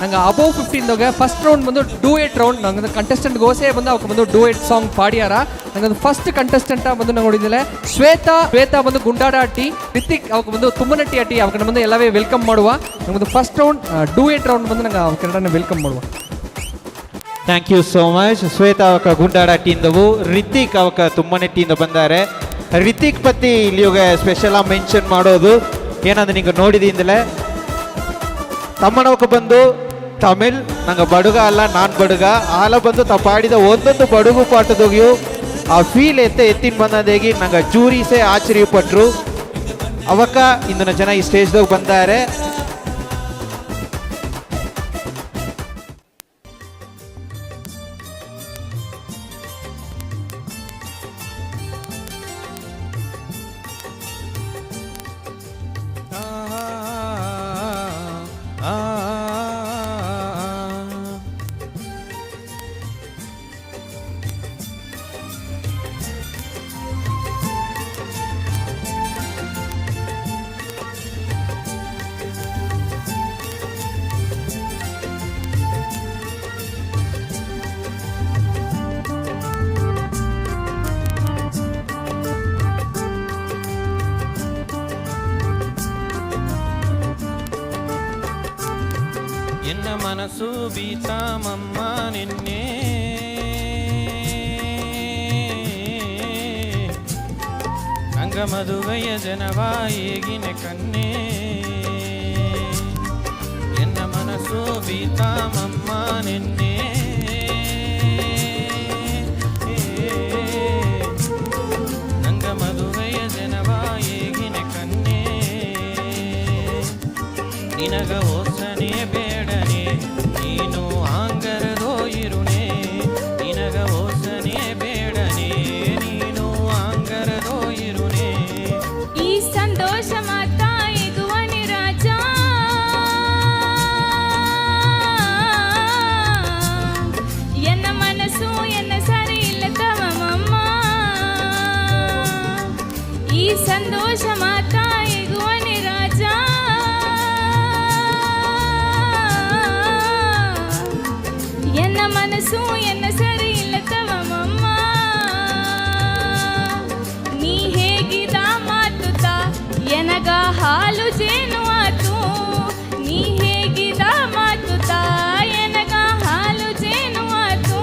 ನಂಗೆ above 15 first round ಬಂದು duet round ನಂಗೆ ಕಂಟೆಸ್ಟೆಂಟ್ ಗೋಸೆ ಬಂದು ಅವಕ್ಕೆ ಬಂದು ಡೂಯೆಟ್ ಸಾಂಗ್ ಪಾಡ್ಯಾರ. ನಂಗೆ ಫಸ್ಟ್ ಕಂಟೆಸ್ಟೆಂಟ್ ಬಂದು ನಂಗೆ ನೋಡಿದ್ದೆ ಶ್ವೇತಾ ಬಂದು ಗುಂಡಾಡ ಅಟ್ಟಿ, ರಿತಿಕ್ ಅವಕ್ಕೆ ಬಂದು ತುಂಬನಟ್ಟಿ ಅಟ್ಟಿ ಅವಕ್ಕೆ ಬಂದು ಎಲ್ಲವೇ ವೆಲ್ಕಮ್ ಮಾಡುವ. ನಂಗೆ ಫಸ್ಟ್ ರೌಂಡ್ ಡೂಯೆಟ್ ರೌಂಡ್ ಬಂದು ನಂಗೆ ಕನ್ನಡನ ವೆಲ್ಕಮ್ ಮಾಡುವ. Thank you so much. Shweta ಅವಕ ಗುಂಡಾಡ ಟೀಂದವು, ರಿತಿಕ್ ಅವಕ ತುಂಬನೆಟ್ಟಿಯಿಂದ ಬಂದಾರೆ. ರಿತಿಕ್ ಪತ್ತಿ ಇಲ್ಲಿಯೋಗ ಸ್ಪೆಷಲ್ ಆಗಿ ಮೆನ್ಷನ್ ಮಾಡೋದು ಏನಂದ್ರೆ ನಿಂಗೆ ನೋಡಿದಿಂದಲೇ ತಮ್ಮನವಕ್ಕೆ ಬಂದು ತಮಿಳ್ ನಂಗೆ ಬಡುಗ ಅಲ್ಲ ನಾನು ಬಡುಗ ಆಲ ಬಂದು ತಪ್ಪಾಡಿದ ಒಂದೊಂದು ಬಡುಗು ಪಾಠದೋಗಿಯು ಆ ಫೀಲ್ ಎತ್ತಿನ ಬಂದದೇಗಿ ನಂಗೆ ಜೂರಿಸೇ ಆಶ್ಚರ್ಯಪಟ್ಟರು. ಅವಕ್ಕ ಇಂದಿನ ಜನ ಈ ಸ್ಟೇಜ್ದಾಗ ಬಂದಾರೆ. ಎನ್ನ ಮನಸ್ಸು ಬೀತಾಮಮ್ಮ ನಿನ್ನೆ ನಂಗ ಮದುವೆಯ ಜನವಾಯಿಗಿನ ಕನ್ನೆ. ಎನ್ನ ಮನಸ್ಸು ಬೀತಾಮಮ್ಮ ನಿನ್ನೆ ನಂಗ ಮದುವೆಯ ಜನವಾಯಿಗಿನ ಕನ್ನೆ. ನಿನಗ ಓಸನೆ ಬೇಡನೆ ನೀನು ಆಂಗರದೋ ಇರುಣೆ. ನಿನಗ ಓಸನೆ ಬೇಡನೆ ನೀನು ಆಂಗರದೋ ಇರುಣೆ. ಈ ಸಂತೋಷ ಮಾತಾ ಇಗುವನಿ ರಾಜ ಎನ್ನ ಮನಸ್ಸು ಎನ್ನ ಸರಿ ಇಲ್ಲದವಮ್ಮ. ಈ ಸಂತೋಷ ಮಾತಾ ಇಗುವನಿ ರಾಜ ಎನ್ನ ಮನಸ್ಸು ಎನ್ನ ಸರಿ ಇಲ್ಲದವಮ್ಮ. ನೀ ಹೇಗಿದ ಮಾತುತ್ತ ಎನಗ ಹಾಲು ಜೇನು ಆತು. ನೀ ಹೇಗಿದ ಮಾತುತ್ತ ಎನಗ ಹಾಲು ಜೇನು ಆತು.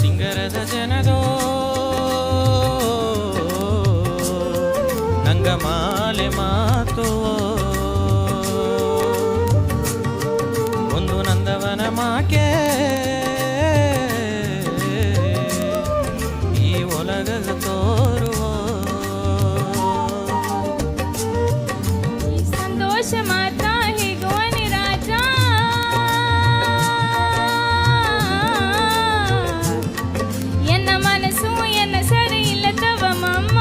ಸಿಂಗರದ ಜನದೋ ನಂಗ ಮಾಲೆ ಮಾತು ಒಂದು ನಂದವನ ಮಾಕೆ ಈ ಒಲಗದ ತೋರುವ ಸಂತೋಷ ಮಾತಾ ಹೀಗುವನಿ ರಾಜ ಎನ್ನ ಮನಸ್ಸು ಎನ್ನ ಸರಿ ಇಲ್ಲದವಮ್ಮ.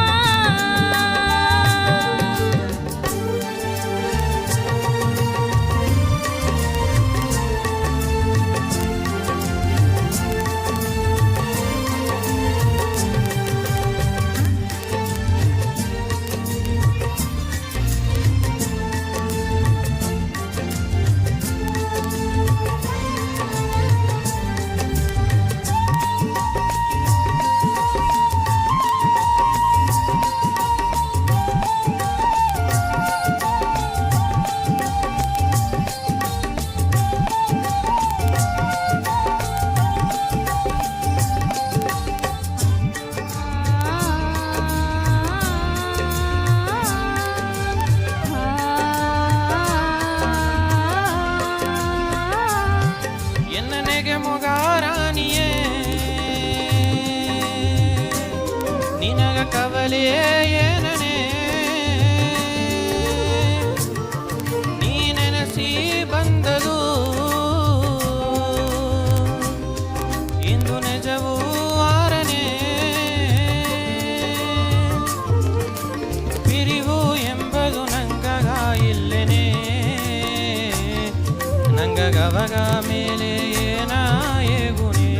ಗವಗ ಮೇಲೆ ಏನಾಯಗುನೇ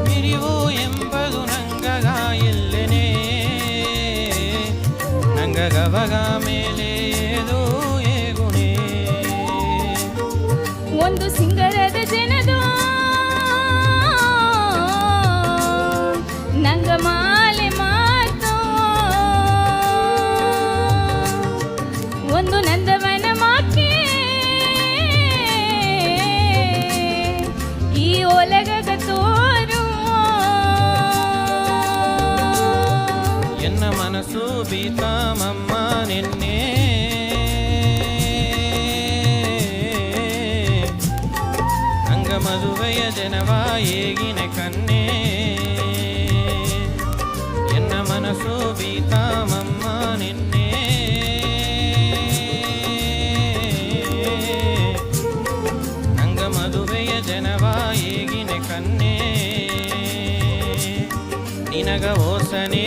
ಮಿರಿವು ಎಂಬುದು ನಂಗಗ ಇಲ್ಲೆನೇ ನಂಗ ಗವಗ ಮೇಲೆ ಏದು ಏಗುನೇ ಒಂದು ಸಿಂಗರದ ಜನದು ನಂಗ ಮಾಲೆ ಮಾತು ಒಂದು ನಂದವನ ಮಾಕೆ ಈ ಒಲಗಗ ತೋರು ಎನ್ನ ಮನಸ್ಸು ಬೀತಾಮಮ್ಮ ನಿನ್ನೆ ಅಂಗ ಮದುವೆಯ ಜನವ ಏಗಿನ ಕನ್ನೆ ಎನ್ನ ಮನಸ್ಸು ಬೀತಾಮಮ್ಮ ನಿನ್ನೆ ಅಂಗ ಮದುವೆಯ ಜನವ ಏಗಿನ ಕನ್ನೆ ನಿನಗ ಓಸನೆ